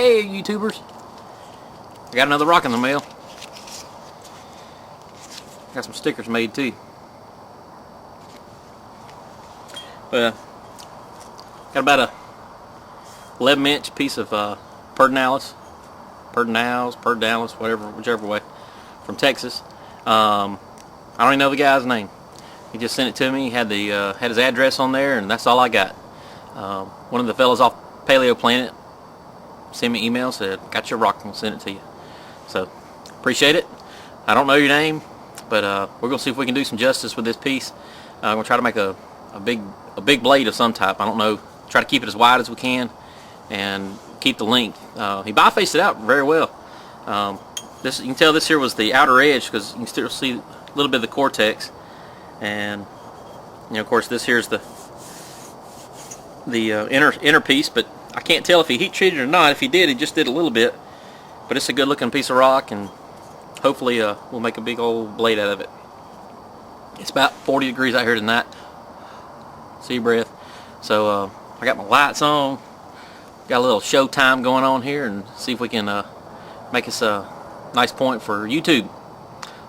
Hey YouTubers, I got another rock in the mail. Got some stickers made too. Got about a 11-inch piece of Perdonalis, whichever way, from Texas. I don't even know the guy's name. He just sent it to me. He had had his address on there, and that's all I got. One of the fellas off Paleo Planet sent me an email, said, got your rock, and send it to you. So, appreciate it. I don't know your name, but we're going to see if we can do some justice with this piece. I'm going to try to make a big blade of some type. I don't know. Try to keep it as wide as we can and keep the length. He bifaced it out very well. You can tell this here was the outer edge because you can still see a little bit of the cortex. And of course, this here's the inner piece, but I can't tell if he heat treated or not. If he did, he just did a little bit. But it's a good looking piece of rock, and hopefully we'll make a big old blade out of it. It's about 40 degrees out here tonight. Sea breath. So I got my lights on. Got a little show time going on here, and see if we can make us a nice point for YouTube.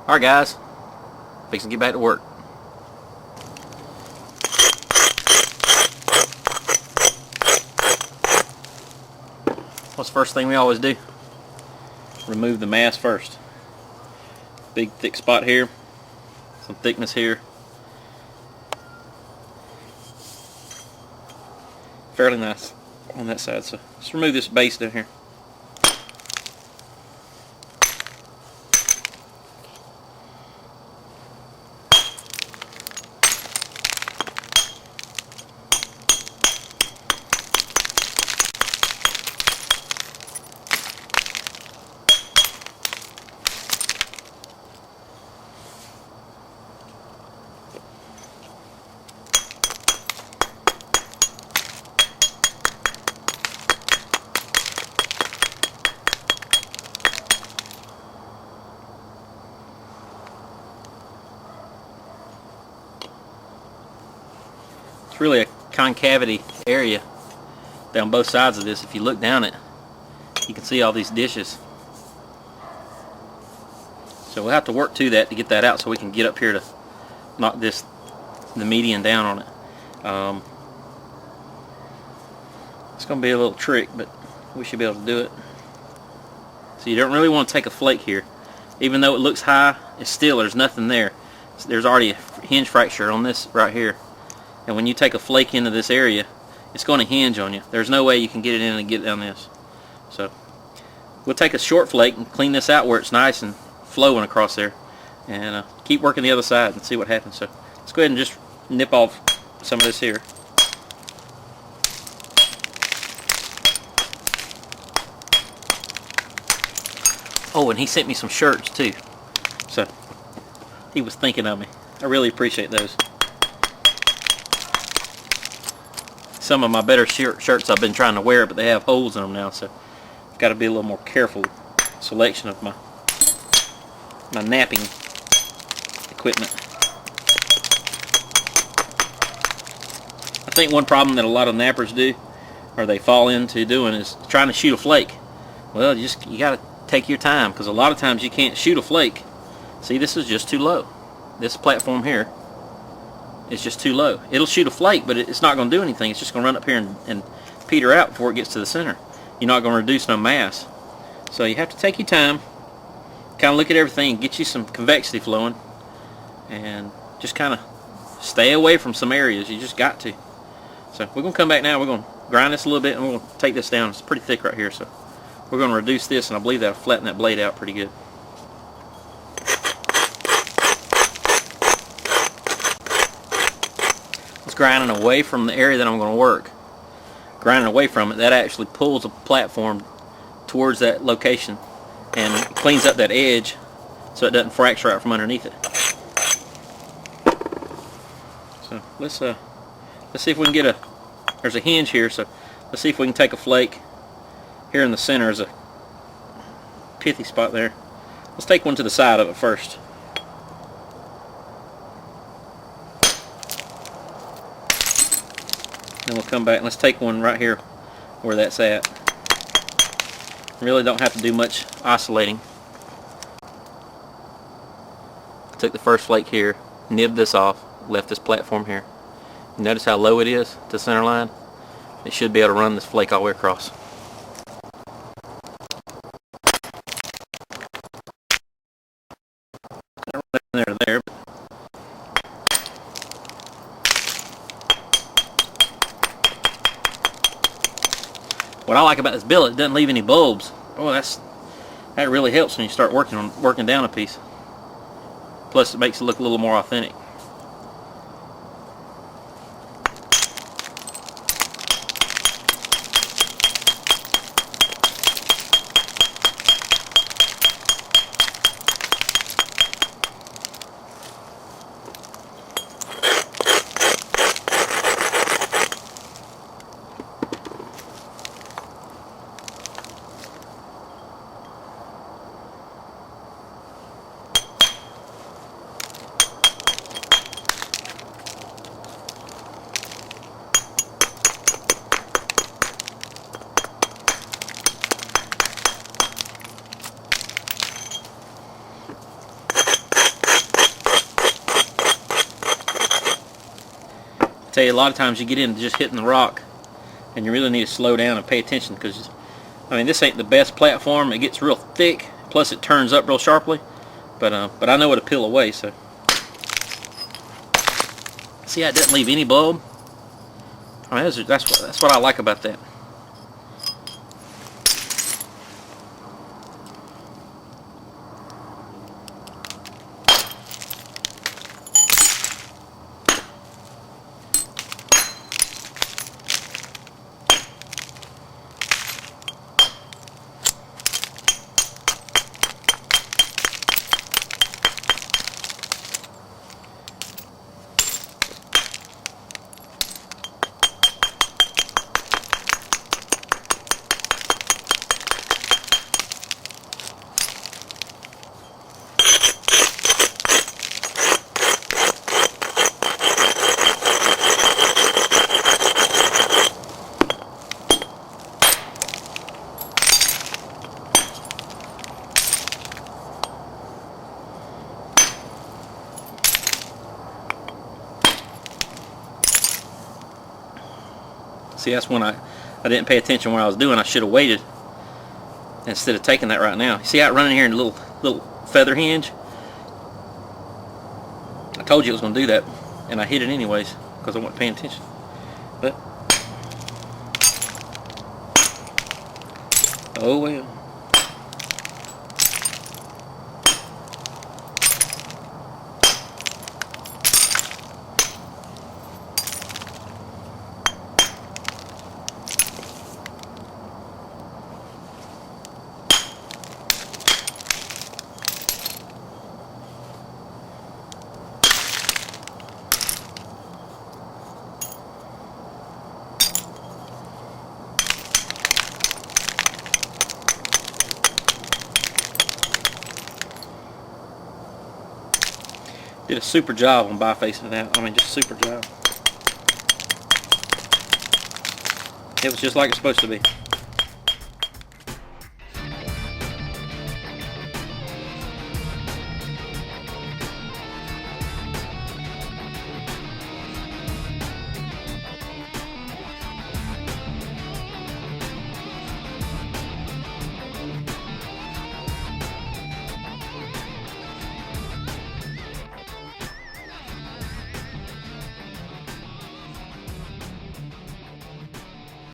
Alright guys, fixing to get back to work. What's the first thing we always do? Remove the mass first. Big thick spot here, some thickness here. Fairly nice on that side, so let's remove this base down here. It's really a concavity area down both sides of this. If you look down it, you can see all these dishes. So we'll have to work to that to get that out so we can get up here to knock the median down on it. It's going to be a little trick, but we should be able to do it. So you don't really want to take a flake here. Even though it looks high, it's still, there's nothing there. There's already a hinge fracture on this right here. And when you take a flake into this area, it's going to hinge on you. There's no way you can get it in and get down this. So we'll take a short flake and clean this out where it's nice and flowing across there. And keep working the other side and see what happens. So let's go ahead and just nip off some of this here. Oh, and he sent me some shirts too. So he was thinking of me. I really appreciate those. Some of my better shirts I've been trying to wear, but they have holes in them now, so I've got to be a little more careful selection of my napping equipment. I think one problem that a lot of nappers do, or they fall into doing, is trying to shoot a flake. Well, you got to take your time, because a lot of times you can't shoot a flake. See, this is just too low. This platform here is just too low. It'll shoot a flake, but it's not going to do anything. It's just going to run up here and peter out before it gets to the center. You're not going to reduce no mass. So you have to take your time, kind of look at everything, and get you some convexity flowing, and just kind of stay away from some areas. You just got to. So we're going to come back now. We're going to grind this a little bit, and we're going to take this down. It's pretty thick right here, so we're going to reduce this, and I believe that'll flatten that blade out pretty good. Grinding away from the area that I'm going to work. Grinding away from it, that actually pulls the platform towards that location and cleans up that edge so it doesn't fracture out from underneath it. So let's see if we can get there's a hinge here, so let's see if we can take a flake. Here in the center is a pithy spot there. Let's take one to the side of it first. Then we'll come back and let's take one right here where that's at. Really don't have to do much oscillating. I took the first flake here, nibbed this off, left this platform here. Notice how low it is to center line? It should be able to run this flake all the way across. There. What I like about this billet, it doesn't leave any bulbs. Oh, that really helps when you start working down a piece. Plus, it makes it look a little more authentic. Tell you, a lot of times you get into just hitting the rock and you really need to slow down and pay attention, because I mean, this ain't the best platform. It gets real thick, plus it turns up real sharply, but I know it to peel away. So see how it doesn't leave any bulb? I mean, that's what I like about that. See, that's when I didn't pay attention when I was doing. I should have waited instead of taking that right now. See how it running here in a little feather hinge? I told you it was going to do that, and I hit it anyways because I wasn't paying attention. But oh well. Did a super job on bifacing it out. I mean, just super job. It was just like it's supposed to be.